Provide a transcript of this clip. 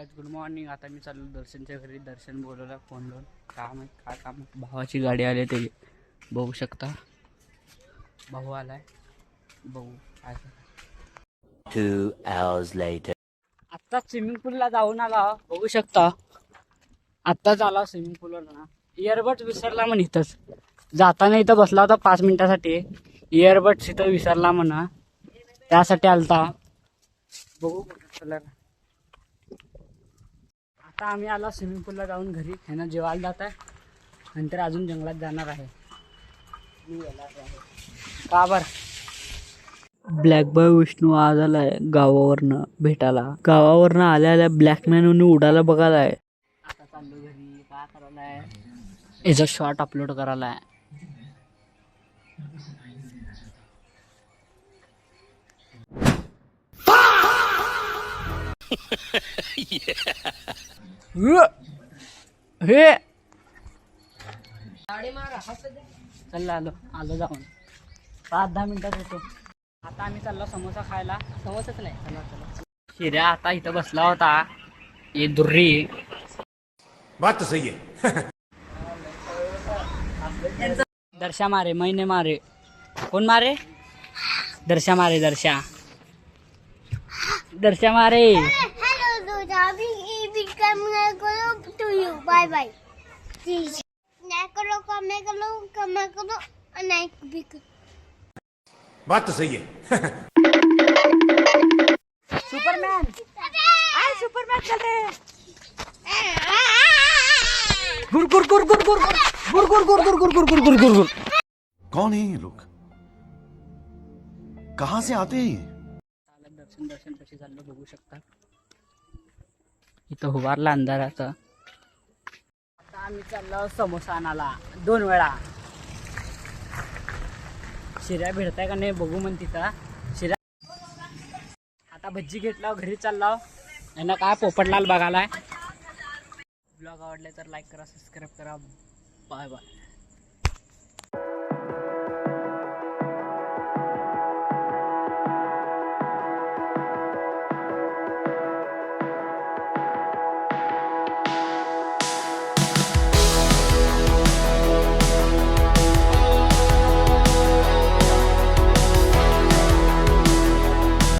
Guys good morning. आता मी चाललो दर्शनच्या घरी. दर्शन बोलवला फोन लावून. काम आहे काय काम आहे. भावाची गाडी आली ते बघू शकता. भाऊ आलाय. बघू काय 2 hours later. आत्ता स्विमिंग पूलला जाऊन आला. बघू शकता आत्ताच आला स्विमिंग पूलवर ना. इयरबड्स विसरला म्हण इथंच. जाताना इथं बसला होता 5 मिनिटासाठी. इयरबड्स इथं विसरला म्हणा. त्यासाठी आलता. बघू चला. आता आम्ही आला स्विमिंग पूलला जाऊन घरी. ह्यानं जेवायला जात आहे. नंतर अजून जंगलात जाणार आहे. का बर ब्लॅक बॉय विष्णू आज आलाय गावावरनं भेटायला. गावावरनं आल्या ब्लॅकमॅन उडाला बघायलाय. आता चाललो घरी. काय करायलाय याचा शॉर्ट अपलोड करायलाय. हे चल आलो जाऊन 5-10 मिनिटात येतो. आता आम्ही चाललो समोसा खायला. समोसाच नाही चला चला. शिर्या आता इथं बसला होता. ये दुर्री बात तो सही है. दर्शा मारे मैंने मारे. कोण मारे? दर्शा मारे. दर्शा मारे. Hello, Dobby. Become to you. Bye bye. Please. Nakalo, come, and I be. बात तो सही है. सुपरमैन आए. सुपरमैन चल रहे. गुर गुर गुर गुर गुर गुर गुर गुर गुर गुर गुर गुर गुर गुर गुर. कौन है ये लोग? कहाँ से आते हैं ये? दर्शन कशी चाललं बघू शकता. इथं उभारला अंधाराचा. आता आम्ही चाललो समोसा आणायला 2 वेळा. शिऱ्या भेटताय का नाही बघू म्हण तिथं. शिऱ्या आता भज्जी घेतला घरी चालला. यांना काय पोपटलाल बघायलाय. ब्लॉग आवडले तर लाईक करा, सबस्क्राईब करा. Bye bye.